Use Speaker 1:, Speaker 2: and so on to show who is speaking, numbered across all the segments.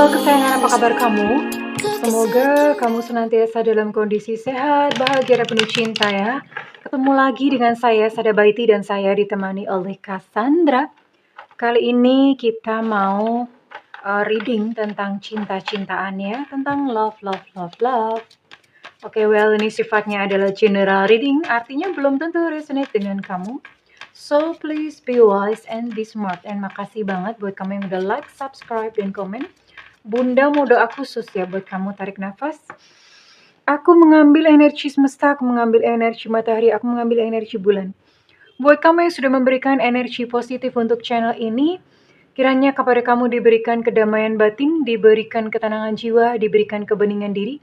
Speaker 1: kesayangan, apa kabar kamu? Semoga kamu senantiasa dalam kondisi sehat, bahagia, dan penuh cinta ya. Ketemu lagi dengan saya, Sada Baiti, dan saya ditemani oleh Cassandra. Kali ini kita mau reading tentang cinta-cintaan ya, tentang love. Oke, well, ini sifatnya adalah general reading, artinya belum tentu resonate dengan kamu. So, please be wise and be smart. And makasih banget buat kamu yang udah like, subscribe, dan komen. Bunda mau doa khusus ya buat kamu, tarik nafas. Aku mengambil energi semesta, aku mengambil energi matahari, aku mengambil energi bulan. Buat kamu yang sudah memberikan energi positif untuk channel ini, kiranya kepada kamu diberikan kedamaian batin, diberikan ketenangan jiwa, diberikan kebeningan diri,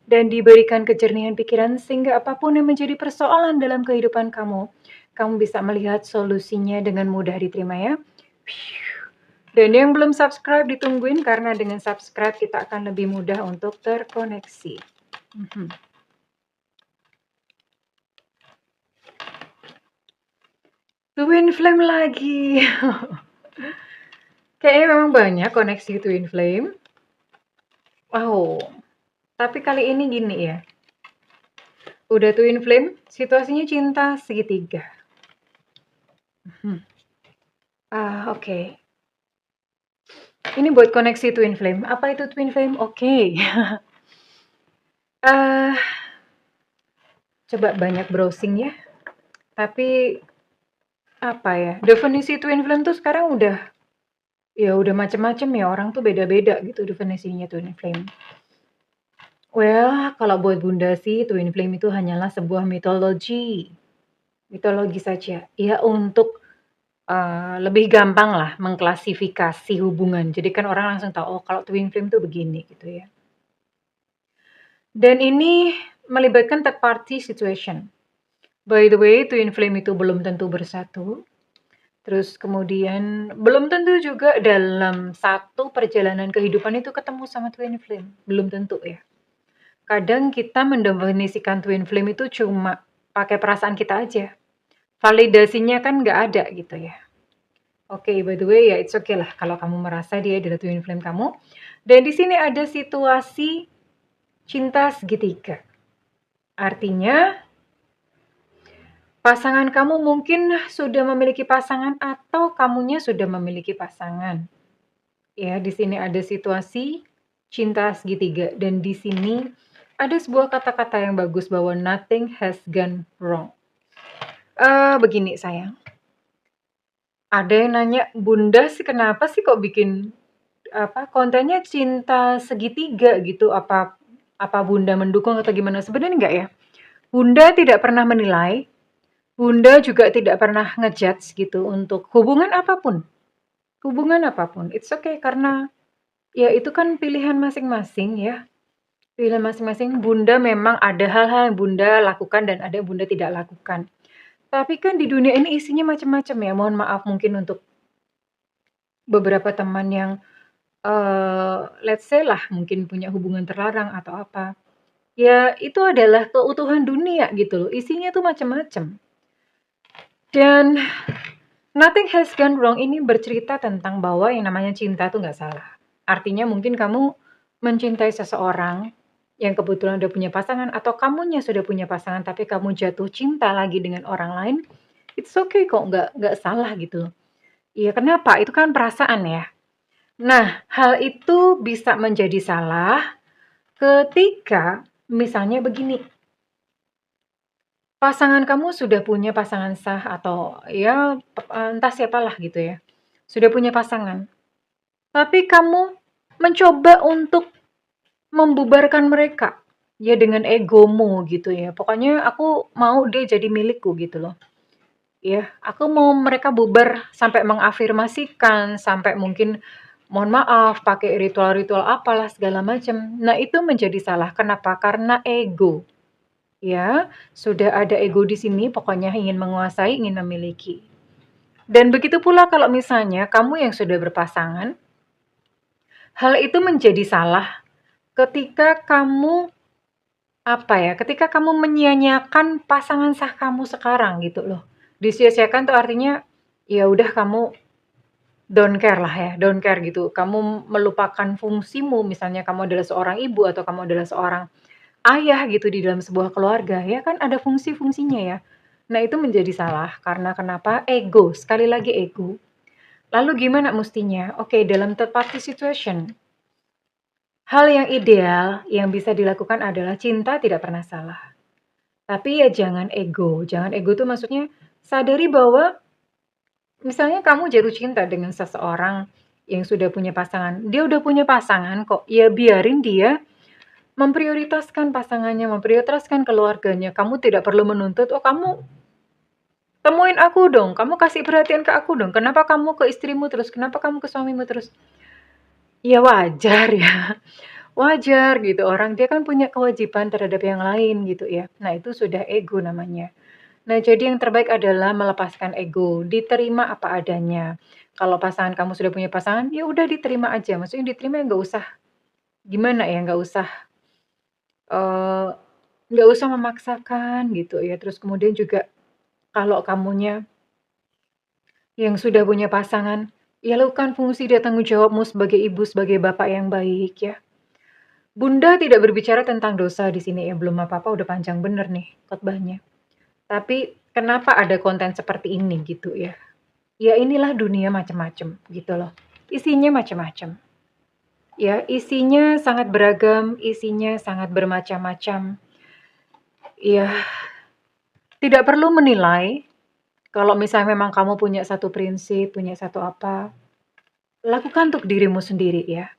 Speaker 1: dan diberikan kejernihan pikiran, sehingga apapun yang menjadi persoalan dalam kehidupan kamu, kamu bisa melihat solusinya dengan mudah diterima ya. Dan yang belum subscribe ditungguin, karena dengan subscribe kita akan lebih mudah untuk terkoneksi. Twin Flame lagi. Kayaknya memang banyak koneksi Twin Flame. Wow. Tapi kali ini gini ya. Udah Twin Flame, situasinya cinta segitiga. Oke. Ini buat koneksi Twin Flame. Apa itu Twin Flame? Oke. Coba banyak browsing ya. Tapi apa ya? Definisi Twin Flame tuh sekarang udah macam-macam ya. Orang tuh beda-beda gitu definisinya Twin Flame. Well, kalau buat Bunda sih, Twin Flame itu hanyalah sebuah mitologi. Mitologi saja. Ya, untuk lebih gampang lah mengklasifikasi hubungan. Jadi kan orang langsung tahu, oh kalau Twin Flame tuh begini gitu ya. Dan ini melibatkan third party situation. By the way, Twin Flame itu belum tentu bersatu. Terus kemudian belum tentu juga dalam satu perjalanan kehidupan itu ketemu sama Twin Flame. Belum tentu ya. Kadang kita mendefinisikan Twin Flame itu cuma pakai perasaan kita aja. Validasinya kan nggak ada gitu ya. Oke, by the way ya it's okay lah kalau kamu merasa dia adalah Twin Flame kamu. Dan di sini ada situasi cinta segitiga. Artinya pasangan kamu mungkin sudah memiliki pasangan atau kamunya sudah memiliki pasangan. Ya, di sini ada situasi cinta segitiga, dan di sini ada sebuah kata-kata yang bagus bahwa nothing has gone wrong. Begini sayang. Ada yang nanya, Bunda sih kenapa sih kok bikin kontennya cinta segitiga gitu? Apa Bunda mendukung atau gimana? Sebenarnya enggak ya. Bunda tidak pernah menilai. Bunda juga tidak pernah ngejudge gitu untuk hubungan apapun. Hubungan apapun. It's okay karena ya itu kan pilihan masing-masing ya. Pilihan masing-masing. Bunda memang ada hal-hal yang Bunda lakukan dan ada yang Bunda tidak lakukan. Tapi kan di dunia ini isinya macam-macam ya. Mohon maaf mungkin untuk beberapa teman yang let's say lah mungkin punya hubungan terlarang atau apa. Ya itu adalah keutuhan dunia gitu loh. Isinya tuh macam-macam. Dan nothing has gone wrong ini bercerita tentang bahwa yang namanya cinta tuh nggak salah. Artinya mungkin kamu mencintai seseorang yang kebetulan udah punya pasangan, atau kamunya sudah punya pasangan tapi kamu jatuh cinta lagi dengan orang lain, it's okay kok, nggak salah gitu. Iya, kenapa? Itu kan perasaan ya. Nah, hal itu bisa menjadi salah ketika misalnya begini. Pasangan kamu sudah punya pasangan sah atau ya entah siapalah gitu ya. Sudah punya pasangan. Tapi kamu mencoba untuk membubarkan mereka. Ya dengan egomu gitu ya. Pokoknya aku mau dia jadi milikku gitu loh. Ya, aku mau mereka bubar sampai mengafirmasikan, sampai mungkin mohon maaf pakai ritual-ritual apalah segala macam. Nah, itu menjadi salah. Kenapa? Karena ego. Ya, sudah ada ego di sini, pokoknya ingin menguasai, ingin memiliki. Dan begitu pula kalau misalnya kamu yang sudah berpasangan, hal itu menjadi salah ketika kamu ketika kamu menyia-nyiakan pasangan sah kamu sekarang gitu loh. Disia-siakan tuh artinya ya udah kamu don't care lah ya, don't care gitu. Kamu melupakan fungsimu, misalnya kamu adalah seorang ibu atau kamu adalah seorang ayah gitu di dalam sebuah keluarga, ya kan ada fungsi-fungsinya ya. Nah itu menjadi salah, karena kenapa? Ego, sekali lagi ego. Lalu gimana mustinya? Oke, dalam third party situation, hal yang ideal yang bisa dilakukan adalah cinta tidak pernah salah. Tapi ya jangan ego. Jangan ego tuh maksudnya sadari bahwa misalnya kamu jatuh cinta dengan seseorang yang sudah punya pasangan. Dia udah punya pasangan kok. Ya biarin dia memprioritaskan pasangannya, memprioritaskan keluarganya. Kamu tidak perlu menuntut, oh kamu temuin aku dong, kamu kasih perhatian ke aku dong. Kenapa kamu ke istrimu terus? Kenapa kamu ke suamimu terus? Ya wajar ya. Wajar gitu, orang dia kan punya kewajiban terhadap yang lain gitu ya. Nah itu sudah ego namanya. Nah jadi yang terbaik adalah melepaskan ego, diterima apa adanya. Kalau pasangan kamu sudah punya pasangan, ya udah diterima aja. Maksudnya diterima nggak usah gimana ya, eee, nggak usah memaksakan gitu ya. Terus kemudian juga kalau kamunya yang sudah punya pasangan, ya lakukan fungsi dan tanggung jawabmu sebagai ibu, sebagai bapak yang baik ya. Bunda tidak berbicara tentang dosa di sini ya, belum apa-apa udah panjang bener nih khotbahnya. Tapi kenapa ada konten seperti ini gitu ya? Ya inilah dunia macam-macam gitu loh. Isinya macam-macam. Ya, isinya sangat beragam, isinya sangat bermacam-macam. Ya, tidak perlu menilai kalau misalnya memang kamu punya satu prinsip, punya satu apa, lakukan untuk dirimu sendiri ya.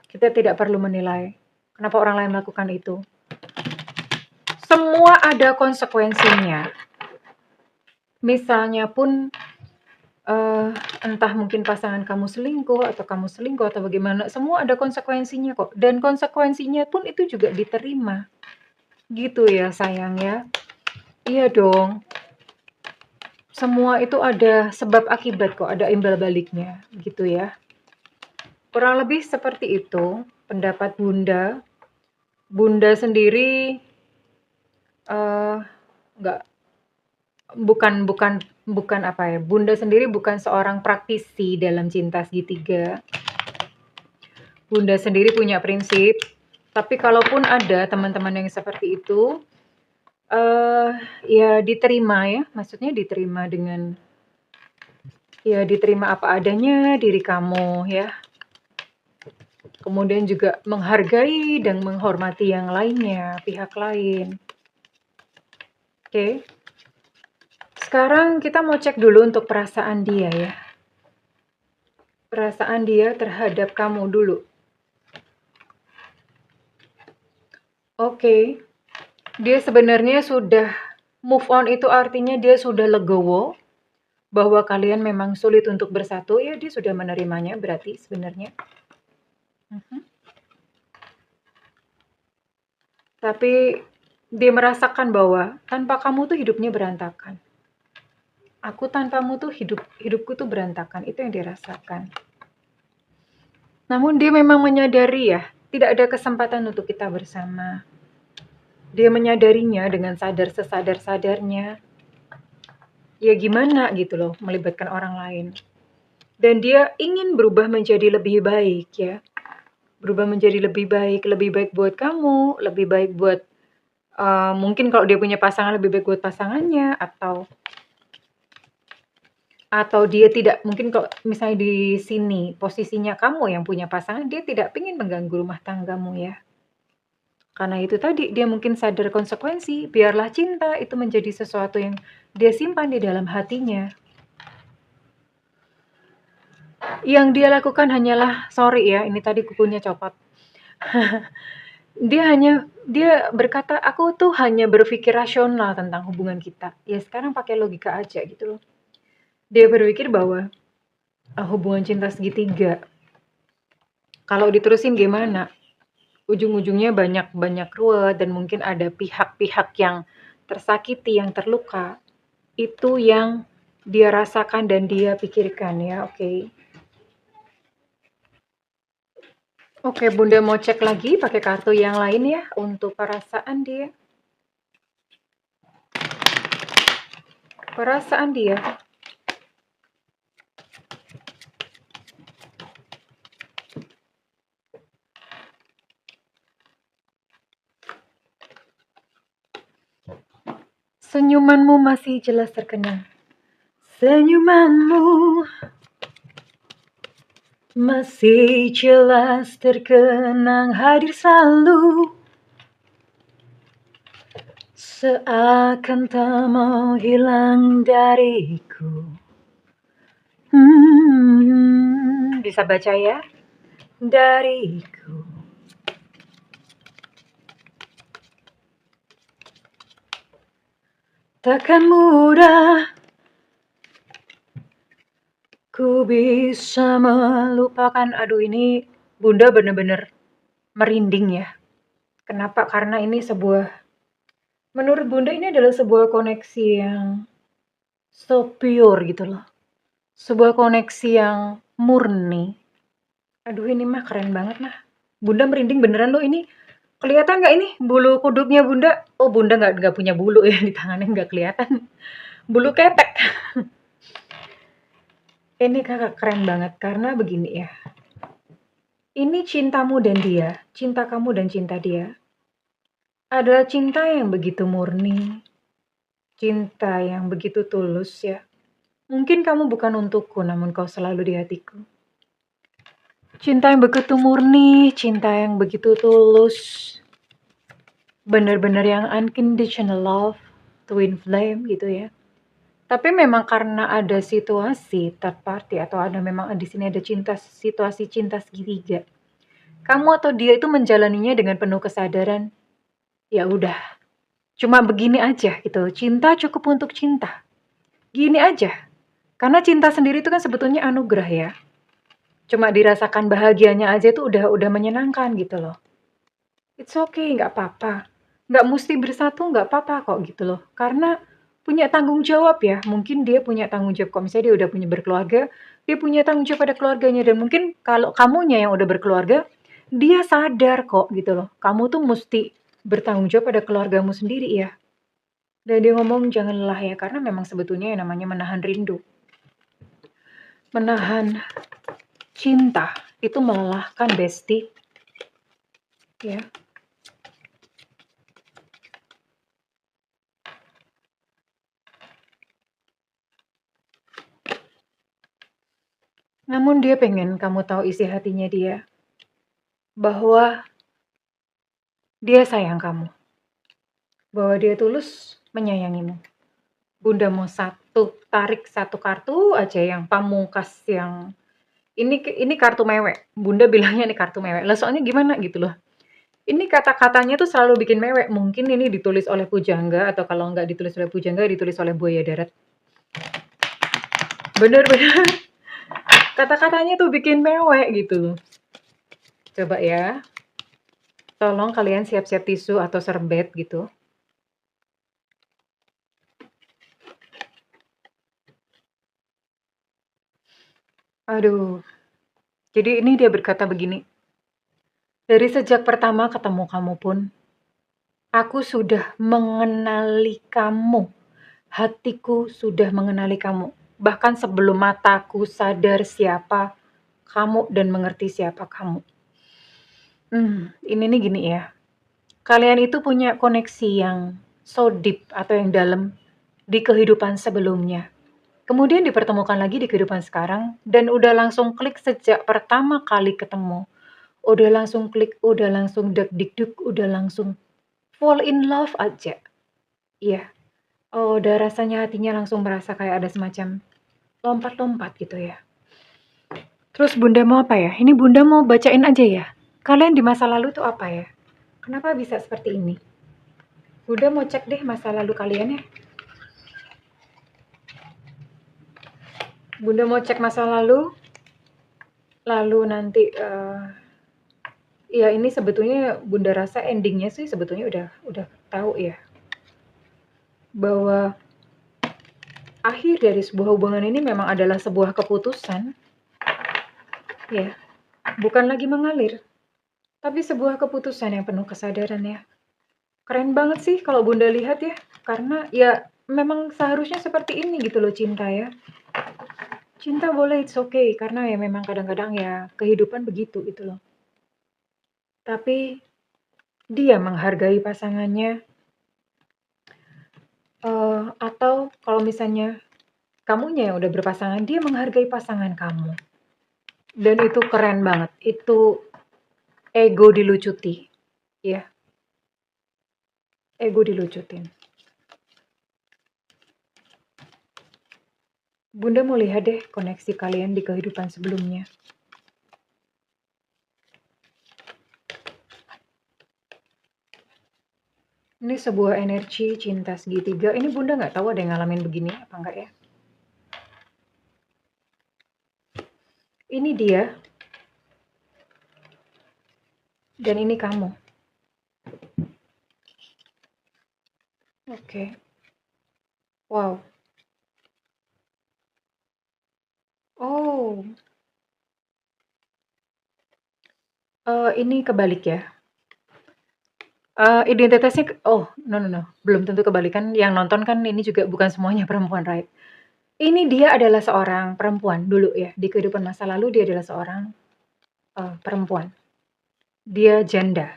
Speaker 1: Kita tidak perlu menilai kenapa orang lain melakukan itu. Semua ada konsekuensinya. Misalnya pun eh, entah mungkin pasangan kamu selingkuh atau bagaimana, semua ada konsekuensinya kok. Dan konsekuensinya pun itu juga diterima. Gitu ya sayang ya. Iya dong. Semua itu ada sebab akibat kok, ada imbal baliknya gitu ya. Kurang lebih seperti itu pendapat Bunda. Bunda sendiri eh nggak bukan bukan bukan apa ya, Bunda sendiri bukan seorang praktisi dalam cinta segitiga. Bunda sendiri punya prinsip, tapi kalaupun ada teman-teman yang seperti itu, eh ya diterima ya, maksudnya diterima dengan ya diterima apa adanya diri kamu ya. Kemudian juga menghargai dan menghormati yang lainnya, pihak lain. Oke. Sekarang kita mau cek dulu untuk perasaan dia ya. Perasaan dia terhadap kamu dulu. Oke. Dia sebenarnya sudah move on, itu artinya dia sudah legowo bahwa kalian memang sulit untuk bersatu ya, dia sudah menerimanya berarti sebenarnya. Tapi dia merasakan bahwa tanpa kamu tuh hidupnya berantakan. Aku tanpamu tuh hidupku tuh berantakan, itu yang dirasakan. Namun dia memang menyadari ya, tidak ada kesempatan untuk kita bersama. Dia menyadarinya dengan sadar sesadar-sadarnya. Ya gimana gitu loh, melibatkan orang lain. Dan dia ingin berubah menjadi lebih baik ya. Berubah menjadi lebih baik buat kamu, lebih baik buat mungkin kalau dia punya pasangan lebih baik buat pasangannya, atau dia tidak mungkin kalau misalnya di sini posisinya kamu yang punya pasangan, dia tidak ingin mengganggu rumah tanggamu ya. Karena itu tadi dia mungkin sadar konsekuensi, biarlah cinta itu menjadi sesuatu yang dia simpan di dalam hatinya. Yang dia lakukan hanyalah, sorry ya, ini tadi kukunya copot. Dia berkata, aku tuh hanya berpikir rasional tentang hubungan kita. Ya sekarang pakai logika aja gitu loh. Dia berpikir bahwa hubungan cinta segitiga, kalau diterusin gimana? Ujung-ujungnya banyak ruwet dan mungkin ada pihak-pihak yang tersakiti, yang terluka. Itu yang dia rasakan dan dia pikirkan ya, oke. Oke, Bunda mau cek lagi pakai kartu yang lain ya untuk perasaan dia. Perasaan dia. Senyumanmu masih jelas terkenang. Senyumanmu masih jelas terkenang, hadir selalu, seakan tak mau hilang dariku. Bisa baca ya? Dariku. Takkan mudah ku bisa melupakan. Aduh, ini Bunda bener-bener merinding ya. Kenapa? Karena ini menurut Bunda ini adalah sebuah koneksi yang so pure gitu loh. Sebuah koneksi yang murni. Aduh, ini mah keren banget mah. Bunda merinding beneran loh ini. Kelihatan nggak ini bulu kuduknya Bunda? Oh, Bunda nggak punya bulu ya di tangannya, nggak kelihatan. Bulu ketek. Ini kakak keren banget karena begini ya. Ini cintamu dan dia, cinta kamu dan cinta dia adalah cinta yang begitu murni, cinta yang begitu tulus ya. Mungkin kamu bukan untukku, namun kau selalu di hatiku. Cinta yang begitu murni, cinta yang begitu tulus, benar-benar yang unconditional love, twin flame gitu ya. Tapi memang karena ada situasi third party atau ada memang di sini ada situasi cinta segitiga. Kamu atau dia itu menjalaninya dengan penuh kesadaran. Ya udah, cuma begini aja gitu. Cinta cukup untuk cinta. Gini aja. Karena cinta sendiri itu kan sebetulnya anugerah ya. Cuma dirasakan bahagianya aja itu udah menyenangkan gitu loh. It's okay, nggak apa-apa. Nggak mesti bersatu, nggak apa-apa kok gitu loh. Karena punya tanggung jawab ya. Mungkin dia punya tanggung jawab. Kalau misalnya dia udah punya berkeluarga, dia punya tanggung jawab pada keluarganya. Dan mungkin kalau kamunya yang udah berkeluarga, dia sadar kok gitu loh. Kamu tuh mesti bertanggung jawab pada keluargamu sendiri ya. Dan dia ngomong jangan lelah ya. Karena memang sebetulnya yang namanya menahan rindu. Menahan cinta itu melelahkan bestie. Ya. Namun dia pengen kamu tahu isi hatinya dia. Bahwa dia sayang kamu. Bahwa dia tulus menyayangimu. Bunda mau tarik satu kartu aja yang pamungkas yang ini kartu mewek. Bunda bilangnya ini kartu mewek. Lah soalnya gimana gitu loh. Ini kata-katanya tuh selalu bikin mewek. Mungkin ini ditulis oleh pujangga atau kalau nggak ditulis oleh pujangga ditulis oleh buaya darat. Bener-bener kata-katanya tuh bikin mewek gitu loh. Coba ya. Tolong kalian siap-siap tisu atau serbet gitu. Aduh. Jadi ini dia berkata begini. Dari sejak pertama ketemu kamu pun, aku sudah mengenali kamu. Hatiku sudah mengenali kamu. Bahkan sebelum mataku sadar siapa kamu dan mengerti siapa kamu. Ini nih gini ya. Kalian itu punya koneksi yang so deep atau yang dalam di kehidupan sebelumnya. Kemudian dipertemukan lagi di kehidupan sekarang dan udah langsung klik sejak pertama kali ketemu. Udah langsung klik, udah langsung deg-deg, udah langsung fall in love aja. Iya. Oh, udah rasanya hatinya langsung merasa kayak ada semacam lompat-lompat gitu ya. Terus Bunda mau apa ya? Ini Bunda mau bacain aja ya. Kalian di masa lalu tuh apa ya? Kenapa bisa seperti ini? Bunda mau cek deh masa lalu kalian ya. Bunda mau cek masa lalu. Lalu nanti ya ini sebetulnya Bunda rasa endingnya sih sebetulnya udah tahu ya. Bahwa akhir dari sebuah hubungan ini memang adalah sebuah keputusan. Ya. Bukan lagi mengalir. Tapi sebuah keputusan yang penuh kesadaran ya. Keren banget sih kalau Bunda lihat ya. Karena ya memang seharusnya seperti ini gitu loh cinta ya. Cinta boleh it's okay. Karena ya memang kadang-kadang ya kehidupan begitu gitu loh. Tapi dia menghargai pasangannya. Atau kalau misalnya kamunya yang udah berpasangan, dia menghargai pasangan kamu. Dan itu keren banget, itu ego dilucuti, ya, ego dilucutin. Bunda mau lihat deh koneksi kalian di kehidupan sebelumnya. Ini sebuah energi cinta segitiga. Ini Bunda nggak tahu ada yang ngalamin begini apa enggak ya. Ini dia. Dan ini kamu. Oke. Wow. Oh. Ini kebalik ya. Identitasnya oh, no. Belum tentu kebalikan. Yang nonton kan ini juga bukan semuanya perempuan, right? Ini dia adalah seorang perempuan dulu ya. Di kehidupan masa lalu dia adalah seorang perempuan. Dia janda,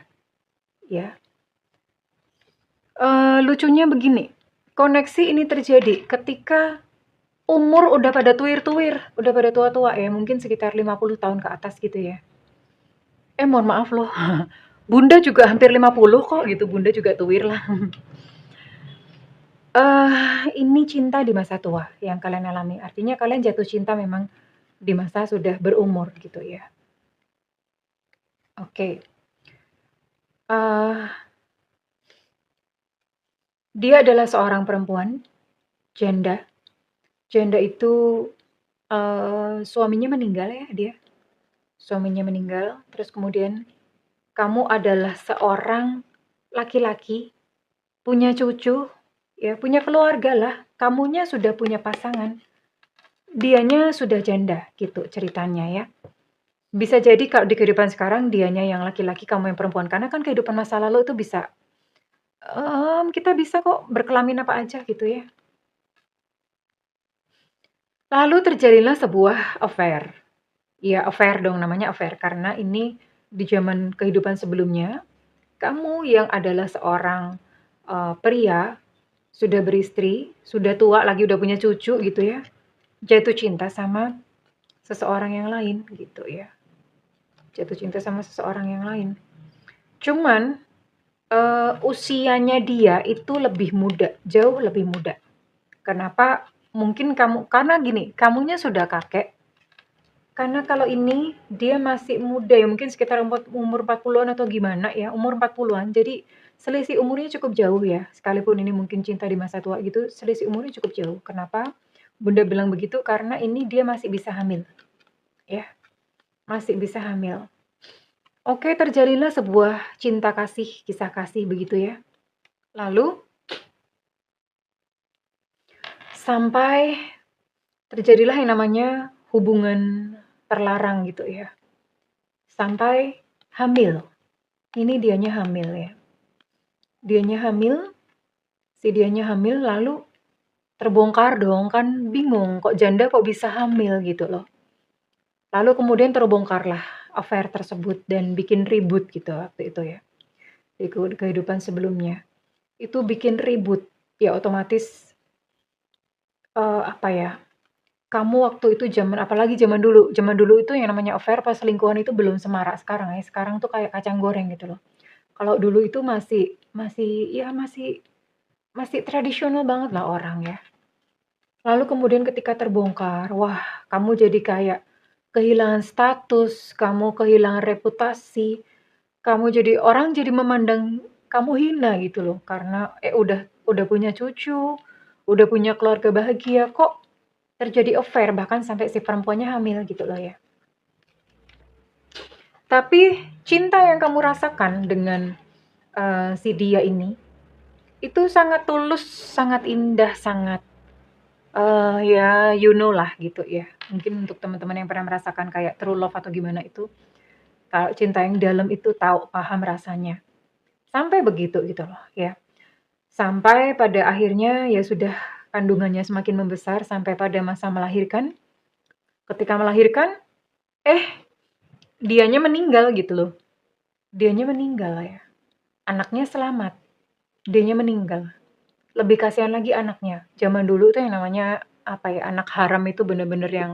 Speaker 1: ya. Lucunya begini, koneksi ini terjadi ketika umur udah pada tuir-tuir, udah pada tua-tua ya, mungkin sekitar 50 tahun ke atas gitu ya. Mohon maaf loh, Bunda juga hampir 50 kok gitu, Bunda juga tuir lah. Ini cinta di masa tua yang kalian alami, artinya kalian jatuh cinta memang di masa sudah berumur gitu ya. Oke. Dia adalah seorang perempuan, janda. Janda itu suaminya meninggal ya dia. Suaminya meninggal, terus kemudian kamu adalah seorang laki-laki, punya cucu, ya punya keluarga lah. Kamunya sudah punya pasangan, dianya sudah janda gitu ceritanya ya. Bisa jadi kalau di kehidupan sekarang dianya yang laki-laki, kamu yang perempuan. Karena kan kehidupan masa lalu itu bisa, kita bisa kok berkelamin apa aja gitu ya. Lalu terjadilah sebuah affair. Ya affair dong, namanya affair. Karena ini di zaman kehidupan sebelumnya, kamu yang adalah seorang pria, sudah beristri, sudah tua lagi, udah punya cucu gitu ya, jatuh cinta sama seseorang yang lain gitu ya. Jatuh cinta sama seseorang yang lain. Cuman usianya dia itu lebih muda, jauh lebih muda. Kenapa? Mungkin karena gini, kamunya sudah kakek. Karena kalau ini dia masih muda ya, mungkin sekitar umur 40-an atau gimana ya, umur 40-an. Jadi selisih umurnya cukup jauh ya. Sekalipun ini mungkin cinta di masa tua gitu, selisih umurnya cukup jauh. Kenapa Bunda bilang begitu? Karena ini dia masih bisa hamil. Ya, masih bisa hamil. Oke, terjadilah sebuah cinta kasih, kisah kasih begitu ya. Lalu sampai terjadilah yang namanya hubungan terlarang gitu ya. Sampai hamil. Ini dianya hamil ya. Dianya hamil, si dianya hamil lalu terbongkar dong, kan bingung kok janda kok bisa hamil gitu loh. Lalu kemudian terbongkarlah affair tersebut dan bikin ribut gitu waktu itu ya. Di kehidupan sebelumnya. Itu bikin ribut. Ya otomatis apa ya? Kamu waktu itu apalagi zaman dulu itu yang namanya affair pas selingkuhan itu belum semarak sekarang ya. Sekarang tuh kayak kacang goreng gitu loh. Kalau dulu itu masih tradisional banget lah orang ya. Lalu kemudian ketika terbongkar, wah kamu jadi kayak kehilangan status, kamu kehilangan reputasi, kamu jadi orang jadi memandang kamu hina gitu loh. Karena udah punya cucu, udah punya keluarga bahagia, kok terjadi affair bahkan sampai si perempuannya hamil gitu loh ya. Tapi cinta yang kamu rasakan dengan si dia ini itu sangat tulus, sangat indah, sangat ya you know lah gitu ya. Mungkin untuk teman-teman yang pernah merasakan kayak true love atau gimana itu, kalau cinta yang dalam itu tahu, paham rasanya. Sampai begitu gitu loh ya. Sampai pada akhirnya ya sudah kandungannya semakin membesar sampai pada masa melahirkan. Ketika melahirkan, dianya meninggal gitu loh. Dianya meninggal ya. Anaknya selamat, dianya meninggal. lebih kasihan lagi anaknya. Zaman dulu tuh yang namanya, apa ya, anak haram itu bener-bener yang,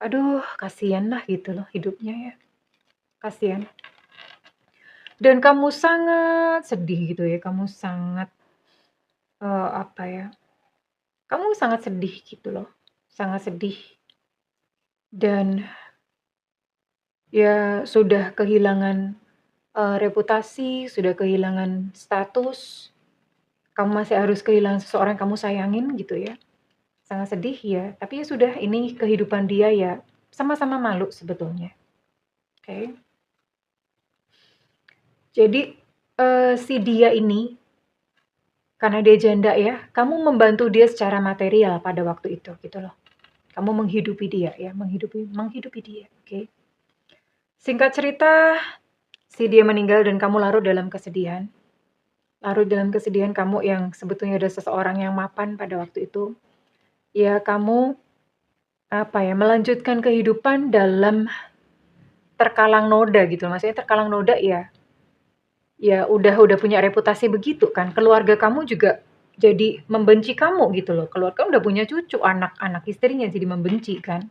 Speaker 1: aduh kasihan lah gitu loh hidupnya ya, kasihan. Dan kamu sangat sedih gitu ya, kamu sangat, apa ya, kamu sangat sedih gitu loh, sangat sedih dan ya sudah kehilangan, reputasi, sudah kehilangan status, kamu masih harus kehilangan seseorang yang kamu sayangin gitu ya. Sangat sedih ya, tapi ya sudah ini kehidupan dia ya, sama-sama malu sebetulnya, oke. Jadi, si dia ini, karena dia janda ya, kamu membantu dia secara material pada waktu itu, gitu loh. Kamu menghidupi dia ya, menghidupi dia, oke. Singkat cerita, si dia meninggal dan kamu larut dalam kesedihan. Larut dalam kesedihan kamu yang sebetulnya ada seseorang yang mapan pada waktu itu. Ya kamu, apa ya, melanjutkan kehidupan dalam terkalang noda gitu, maksudnya terkalang noda ya udah punya reputasi begitu kan, keluarga kamu juga jadi membenci kamu gitu loh, keluarga udah punya cucu, anak-anak istrinya jadi membenci kan.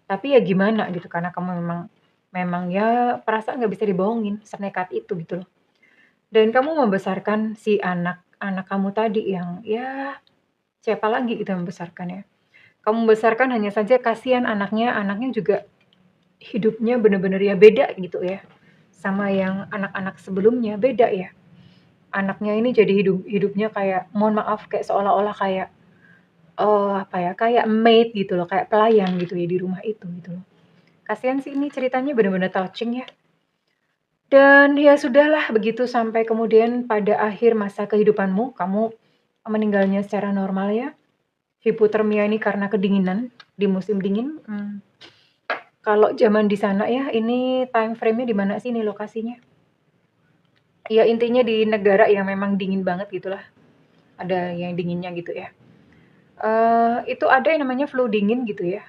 Speaker 1: Tapi ya gimana gitu, karena kamu memang memang ya perasaan nggak bisa dibohongin, senekat itu gitu loh. Dan kamu membesarkan si anak-anak kamu tadi yang ya siapa lagi gitu yang membesarkan ya. Kamu membesarkan hanya saja kasihan anaknya, anaknya juga hidupnya bener-bener ya beda gitu ya, sama yang anak-anak sebelumnya, beda ya. Anaknya ini jadi hidupnya kayak mohon maaf kayak seolah-olah kayak, apa ya, kayak maid gitu loh, kayak pelayan gitu ya di rumah itu gitu loh. Kasihan sih ini ceritanya bener-bener touching ya. Dan ya sudahlah begitu sampai kemudian pada akhir masa kehidupanmu, kamu meninggalnya secara normal ya. Hipotermia ini karena kedinginan di musim dingin, kalau zaman di sana ya, ini time frame-nya di mana sih ini lokasinya? Ya intinya di negara yang memang dingin banget gitulah, ada yang dinginnya gitu ya. Itu ada yang namanya flu dingin gitu ya.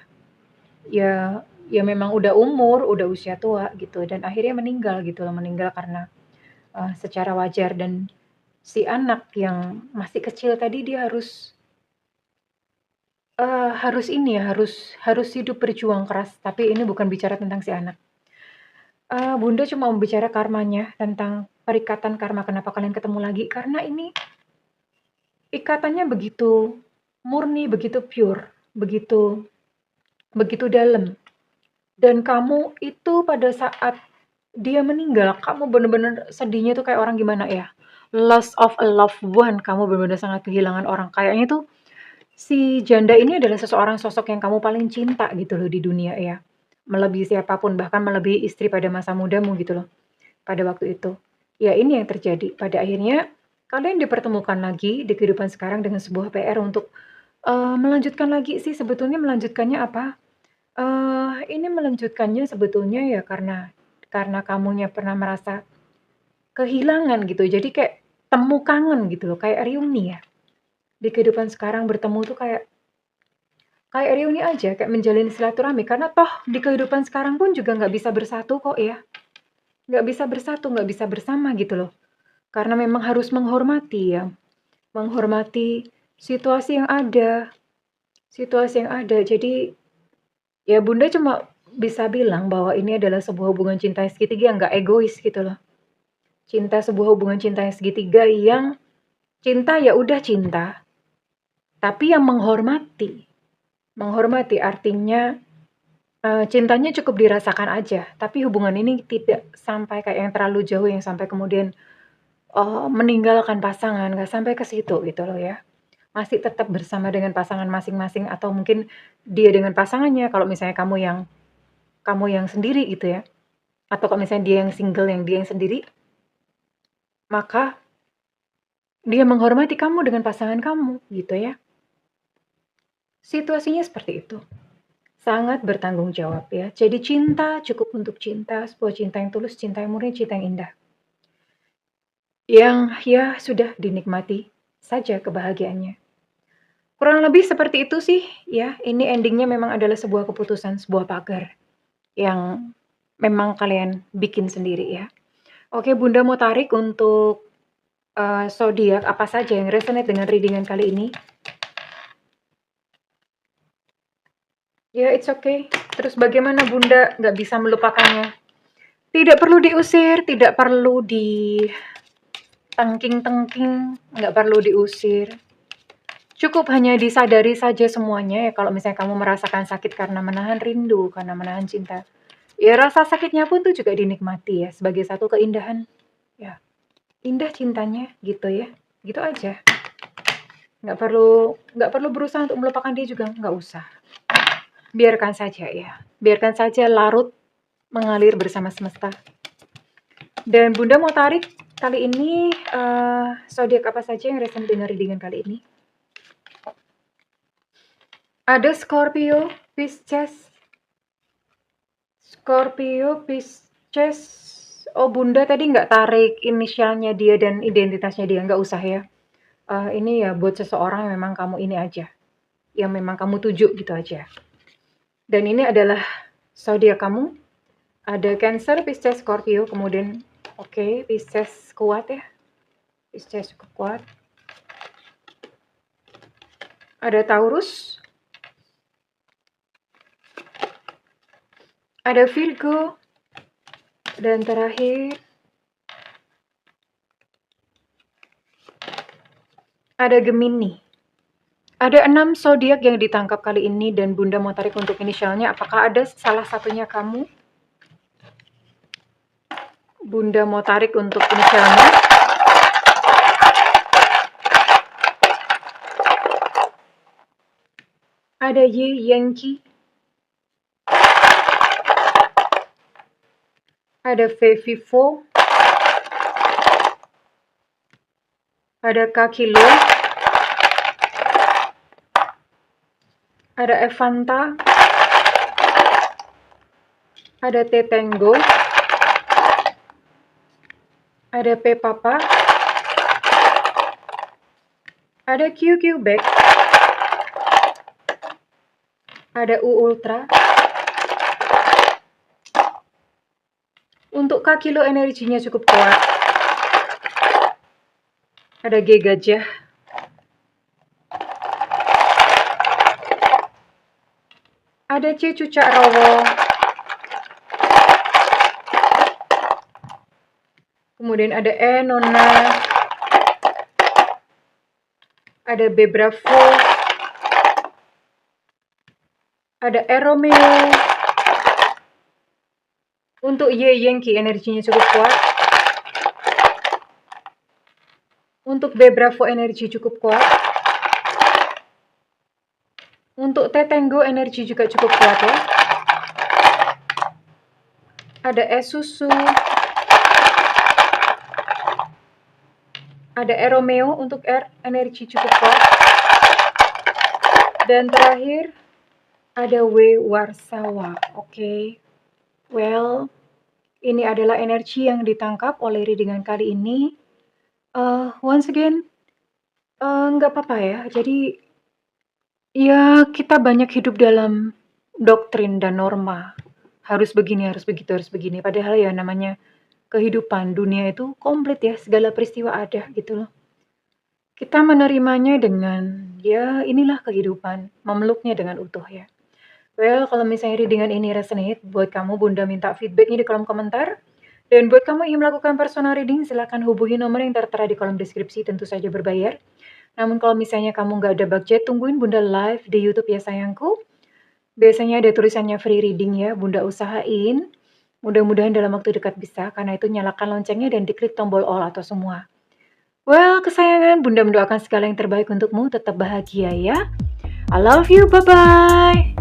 Speaker 1: Ya memang udah umur, udah usia tua gitu dan akhirnya meninggal gitu loh, meninggal karena, secara wajar dan si anak yang masih kecil tadi dia harus ini ya, harus hidup berjuang keras, tapi ini bukan bicara tentang si anak. Bunda cuma mau bicara karmanya, tentang perikatan karma kenapa kalian ketemu lagi, karena ini ikatannya begitu murni, begitu pure, begitu begitu dalam. Dan kamu itu pada saat dia meninggal, kamu bener-bener sedihnya tuh kayak orang gimana ya, loss of a loved one, kamu bener-bener sangat kehilangan orang. Kayaknya tuh si janda ini adalah seseorang sosok yang kamu paling cinta gitu loh di dunia ya. Melebihi siapapun, bahkan melebihi istri pada masa mudamu gitu loh, pada waktu itu. Ya ini yang terjadi. Pada akhirnya kalian dipertemukan lagi di kehidupan sekarang dengan sebuah PR untuk, melanjutkan lagi sih sebetulnya melanjutkannya apa, ini melanjutkannya sebetulnya ya karena kamunya pernah merasa kehilangan gitu. Jadi kayak temu kangen gitu loh, kayak reuni ya. Di kehidupan sekarang bertemu tuh kayak reuni aja, kayak menjalin silaturahmi. Karena toh di kehidupan sekarang pun juga nggak bisa bersatu kok ya. Nggak bisa bersatu, nggak bisa bersama gitu loh. Karena memang harus menghormati ya, menghormati situasi yang ada, situasi yang ada. Jadi ya Bunda cuma bisa bilang bahwa ini adalah sebuah hubungan cinta yang segitiga yang nggak egois gitu loh. Sebuah hubungan cinta yang segitiga yang cinta ya udah cinta, tapi yang menghormati. Menghormati artinya cintanya cukup dirasakan aja, tapi hubungan ini tidak sampai kayak yang terlalu jauh yang sampai kemudian meninggalkan pasangan, nggak sampai ke situ gitu loh ya. Masih tetap bersama dengan pasangan masing-masing atau mungkin dia dengan pasangannya kalau misalnya kamu yang sendiri gitu ya. Atau kalau misalnya dia yang single, yang dia yang sendiri, maka dia menghormati kamu dengan pasangan kamu gitu ya. Situasinya seperti itu. Sangat bertanggung jawab ya. Jadi cinta cukup untuk cinta, sebuah cinta yang tulus, cinta yang murni, cinta yang indah. Yang ya sudah dinikmati saja kebahagiaannya. Kurang lebih seperti itu sih ya, ini ending-nya memang adalah sebuah keputusan, sebuah pagar yang memang kalian bikin sendiri ya. Oke Bunda mau tarik untuk, zodiak apa saja yang resonate dengan readingan kali ini? Ya, it's okay. Terus bagaimana Bunda nggak bisa melupakannya? Tidak perlu diusir, tidak perlu ditengking-tengking, nggak perlu diusir. Cukup hanya disadari saja semuanya ya, kalau misalnya kamu merasakan sakit karena menahan rindu, karena menahan cinta. Ya, rasa sakitnya pun tuh juga dinikmati ya, sebagai satu keindahan. Ya, indah cintanya gitu ya. Gitu aja. Nggak perlu berusaha untuk melupakan dia juga, nggak usah. Biarkan saja ya. Biarkan saja larut mengalir bersama semesta. Dan Bunda mau tarik kali ini zodiak apa saja yang resonate dengan readingan kali ini? Ada Scorpio, Pisces. Scorpio, Pisces. Oh, Bunda tadi nggak tarik inisialnya dia dan identitasnya dia, nggak usah ya. Ini ya buat seseorang yang memang kamu ini aja, yang memang kamu tuju gitu aja. Dan ini adalah zodiak kamu. Ada Cancer, Pisces, Scorpio, kemudian oke, Pisces kuat ya. Pisces cukup kuat. Ada Taurus. Ada Virgo. Dan terakhir ada Gemini. Ada 6 zodiak yang ditangkap kali ini dan Bunda mau tarik untuk inisialnya. Apakah ada salah satunya kamu? Bunda mau tarik untuk inisialnya. Ada Y, Yankee. Ada V, Vivo. Ada K, Kilo. Ada Evanta. Ada T, Tango. Ada P, Papa. Ada Q, Quebec. Ada U, Ultra. Untuk K, Kilo energinya cukup kuat. Ada G, Gajah. Ada C, Cucak Rowo. Kemudian ada E, Nona. Ada B, Bravo. Ada E, Romeo. Untuk Y, Yankee energinya cukup kuat. Untuk B, Bravo energi cukup kuat. Untuk T, Tango energi juga cukup kuat ya. Ada E, Susu. Ada E, Romeo. Untuk R energi cukup kuat. Dan terakhir ada W, Warsawa. Oke. Well, ini adalah energi yang ditangkap oleh readingan kali ini. Once again, nggak apa-apa ya. Jadi, ya kita banyak hidup dalam doktrin dan norma. Harus begini, harus begitu, harus begini. Padahal ya namanya kehidupan dunia itu komplit ya. Segala peristiwa ada gitu loh. Kita menerimanya dengan, ya inilah kehidupan. Memeluknya dengan utuh ya. Well, kalau misalnya readingan ini resonate, buat kamu Bunda minta feedbacknya di kolom komentar. Dan buat kamu yang melakukan personal reading, silahkan hubungi nomor yang tertera di kolom deskripsi, tentu saja berbayar. Namun kalau misalnya kamu nggak ada budget, tungguin Bunda live di YouTube ya sayangku. Biasanya ada tulisannya free reading ya, Bunda usahain. Mudah-mudahan dalam waktu dekat bisa, karena itu nyalakan loncengnya dan diklik tombol all atau semua. Well, kesayangan, Bunda mendoakan segala yang terbaik untukmu, tetap bahagia ya. I love you, bye-bye.